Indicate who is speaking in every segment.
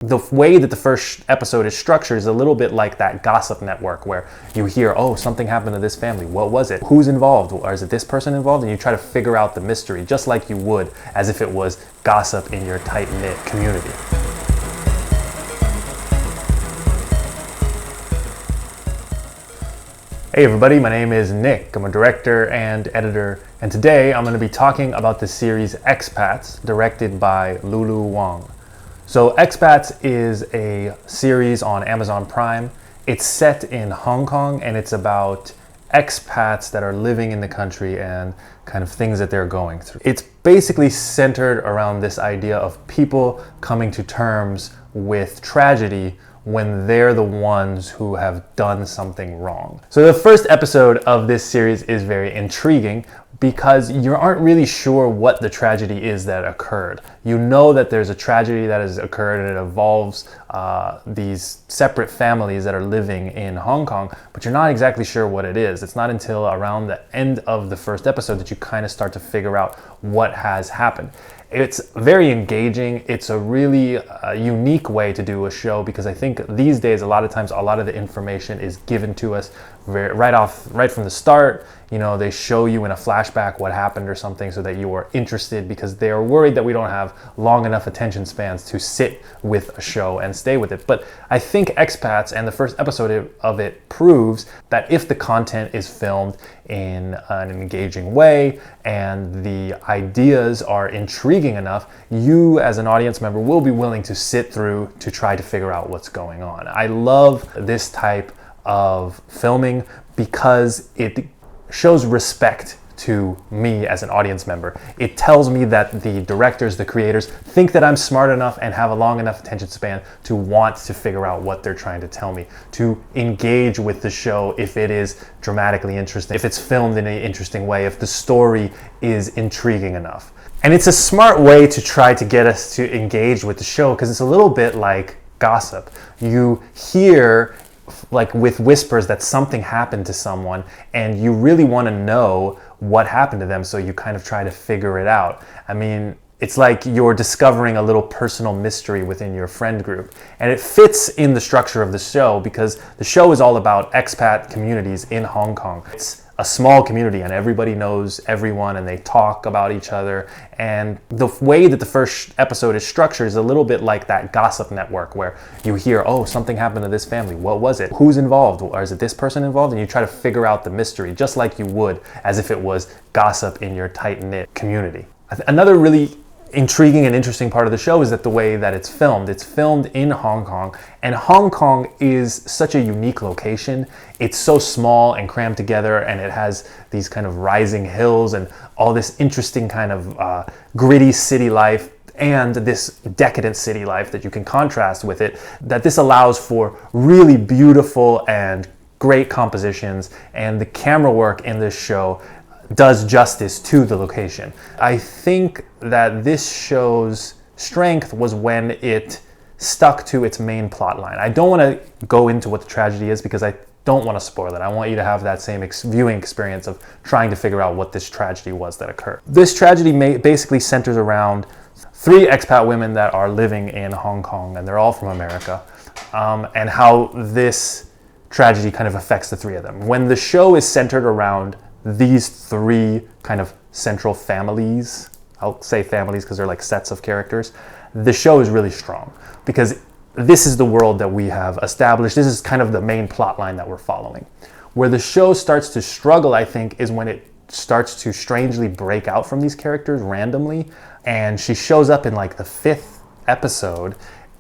Speaker 1: The way that the first episode is structured is a little bit like that gossip network where you hear, oh, something happened to this family. What was it? Who's involved? Or is it this person involved? And you try to figure out the mystery just like you would as if it was gossip in your tight-knit community. Hey everybody, my name is Nick. I'm a director and editor, and today I'm going to be talking about the series Expats, directed by Lulu Wang. So Expats is a series on Amazon Prime. It's set in Hong Kong and it's about expats that are living in the country and kind of things that they're going through. It's basically centered around this idea of people coming to terms with tragedy when they're the ones who have done something wrong. So the first episode of this series is very intriguing because you aren't really sure what the tragedy is that occurred. You know that there's a tragedy that has occurred and it involves these separate families that are living in Hong Kong, but you're not exactly sure what it is. It's not until around the end of the first episode that you kind of start to figure out what has happened. It's very engaging. It's a really unique way to do a show because I think these days a lot of times a lot of the information is given to us right from the start. You know, they show you in a flashback what happened or something so that you are interested because they are worried that we don't have long enough attention spans to sit with a show and stay with it. But I think Expats and the first episode of it proves that if the content is filmed in an engaging way and the ideas are intriguing enough, you as an audience member will be willing to sit through to try to figure out what's going on. I love this type of filming because it shows respect to me as an audience member. It tells me that the directors, the creators, think that I'm smart enough and have a long enough attention span to want to figure out what they're trying to tell me, to engage with the show if it is dramatically interesting, if it's filmed in an interesting way, if the story is intriguing enough. And it's a smart way to try to get us to engage with the show because it's a little bit like gossip. You hear like with whispers that something happened to someone and you really want to know what happened to them, so you kind of try to figure it out. I mean, it's like you're discovering a little personal mystery within your friend group. And it fits in the structure of the show because the show is all about expat communities in Hong Kong. It's a small community and everybody knows everyone and they talk about each other. And the way that the first episode is structured is a little bit like that gossip network where you hear, oh, something happened to this family. What was it? Who's involved? Or is it this person involved? And you try to figure out the mystery just like you would as if it was gossip in your tight-knit community. Another really intriguing and interesting part of the show is that the way that it's filmed. It's filmed in Hong Kong, and Hong Kong is such a unique location. It's so small and crammed together, and it has these kind of rising hills and all this interesting kind of gritty city life and this decadent city life that you can contrast with it, that this allows for really beautiful and great compositions, and the camera work in this show does justice to the location. I think that this show's strength was when it stuck to its main plot line. I don't want to go into what the tragedy is because I don't want to spoil it. I want you to have that same viewing experience of trying to figure out what this tragedy was that occurred. This tragedy basically centers around three expat women that are living in Hong Kong, and they're all from America, and how this tragedy kind of affects the three of them. When the show is centered around these three kind of central families, I'll say families because they're like sets of characters, the show is really strong because this is the world that we have established. This is kind of the main plot line that we're following. Where the show starts to struggle, I think, is when it starts to strangely break out from these characters randomly, and she shows up in like the 5th episode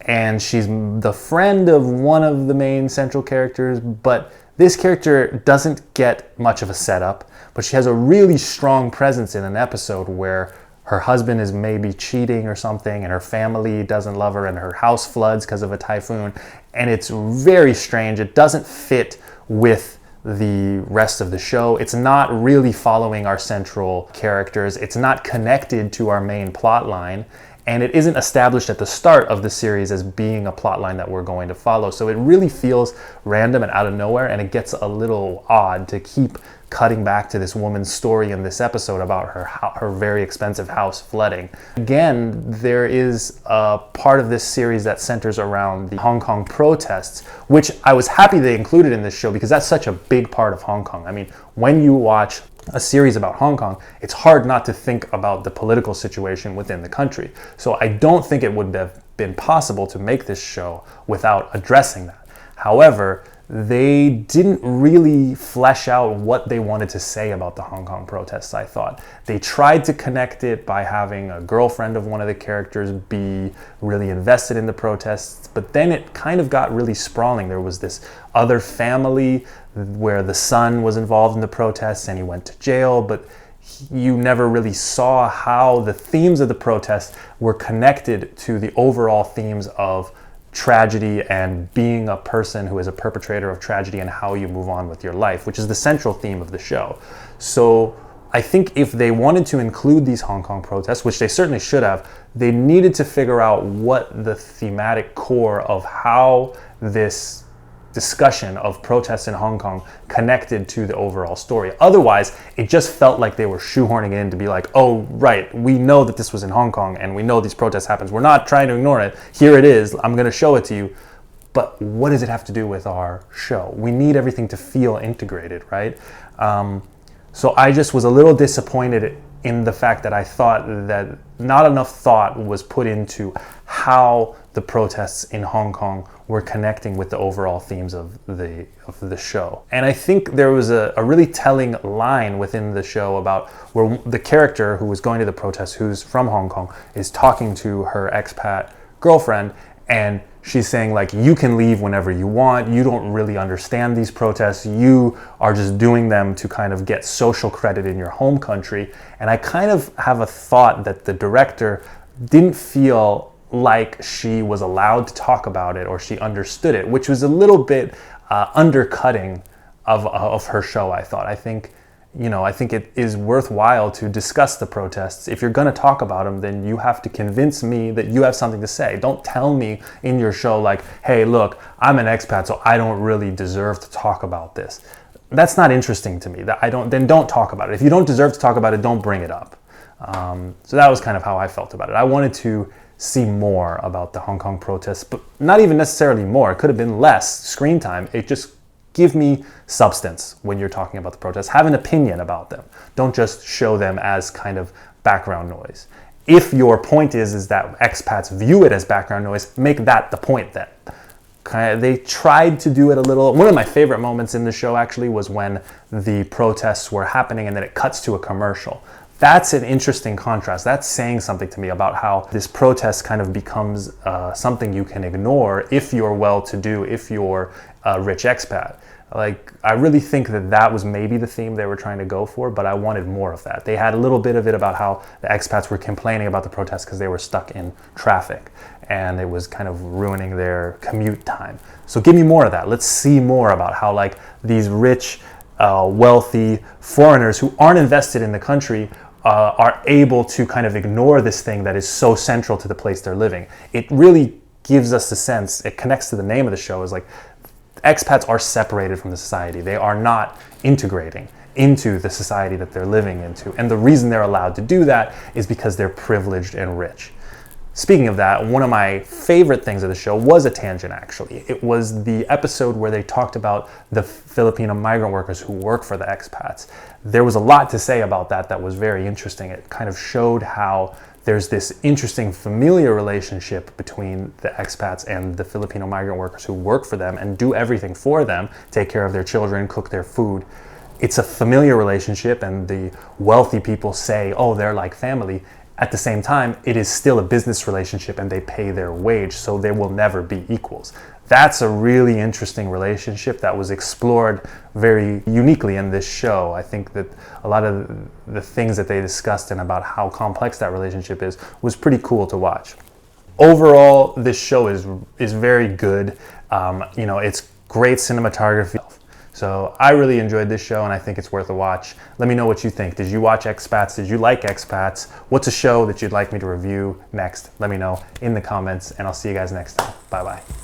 Speaker 1: and she's the friend of one of the main central characters, but this character doesn't get much of a setup, but she has a really strong presence in an episode where her husband is maybe cheating or something and her family doesn't love her and her house floods because of a typhoon. And it's very strange. It doesn't fit with the rest of the show. It's not really following our central characters. It's not connected to our main plot line. and it isn't established at the start of the series as being a plot line that we're going to follow. So it really feels random and out of nowhere, and it gets a little odd to keep cutting back to this woman's story in this episode about her very expensive house flooding. Again, there is a part of this series that centers around the Hong Kong protests, which I was happy they included in this show because that's such a big part of Hong Kong. I mean, when you watch a series about Hong Kong, it's hard not to think about the political situation within the country. So I don't think it would have been possible to make this show without addressing that. However, they didn't really flesh out what they wanted to say about the Hong Kong protests, I thought. They tried to connect it by having a girlfriend of one of the characters be really invested in the protests, but then it kind of got really sprawling. There was this other family where the son was involved in the protests and he went to jail, but you never really saw how the themes of the protests were connected to the overall themes of tragedy and being a person who is a perpetrator of tragedy and how you move on with your life, which is the central theme of the show. So I think if they wanted to include these Hong Kong protests, which they certainly should have, they needed to figure out what the thematic core of how this discussion of protests in Hong Kong connected to the overall story. Otherwise, it just felt like they were shoehorning it in to be like, oh, right, we know that this was in Hong Kong and we know these protests happen. We're not trying to ignore it. Here it is. I'm going to show it to you. But what does it have to do with our show? We need everything to feel integrated, right? So I just was a little disappointed in the fact that I thought that not enough thought was put into how the protests in Hong Kong were connecting with the overall themes of the show. And I think there was a really telling line within the show about where the character who was going to the protests, who's from Hong Kong, is talking to her expat girlfriend, and she's saying, like, you can leave whenever you want. You don't really understand these protests. You are just doing them to kind of get social credit in your home country. And I kind of have a thought that the director didn't feel like she was allowed to talk about it or she understood it, which was a little bit undercutting of her show, I thought. I think it is worthwhile to discuss the protests. If you're going to talk about them, then you have to convince me that you have something to say. Don't tell me in your show like, hey, look, I'm an expat, so I don't really deserve to talk about this. That's not interesting to me. Then don't talk about it. If you don't deserve to talk about it, don't bring it up. So that was kind of how I felt about it. I wanted to see more about the Hong Kong protests, but not even necessarily more. It could have been less screen time. It just give me substance when you're talking about the protests. Have an opinion about them. Don't just show them as kind of background noise. If your point is that expats view it as background noise, make that the point then. They tried to do it a little. One of my favorite moments in the show actually was when the protests were happening and then it cuts to a commercial. That's an interesting contrast. That's saying something to me about how this protest kind of becomes something you can ignore if you're well-to-do, if you're a rich expat. Like, I really think that was maybe the theme they were trying to go for, but I wanted more of that. They had a little bit of it about how the expats were complaining about the protests because they were stuck in traffic and it was kind of ruining their commute time. So give me more of that. Let's see more about how, like, these rich, wealthy foreigners who aren't invested in the country are able to kind of ignore this thing that is so central to the place they're living. It really gives us the sense, it connects to the name of the show, is like expats are separated from the society. They are not integrating into the society that they're living into. And the reason they're allowed to do that is because they're privileged and rich. Speaking of that, one of my favorite things of the show was a tangent, actually. It was the episode where they talked about the Filipino migrant workers who work for the expats. There was a lot to say about that was very interesting. It kind of showed how there's this interesting familiar relationship between the expats and the Filipino migrant workers who work for them and do everything for them, take care of their children, cook their food. It's a familiar relationship, and the wealthy people say, oh, they're like family. At the same time, it is still a business relationship and they pay their wage, so they will never be equals. That's a really interesting relationship that was explored very uniquely in this show. I think that a lot of the things that they discussed and about how complex that relationship is was pretty cool to watch. Overall, this show is very good. It's great cinematography. So I really enjoyed this show and I think it's worth a watch. Let me know what you think. Did you watch Expats? Did you like Expats? What's a show that you'd like me to review next? Let me know in the comments and I'll see you guys next time. Bye bye.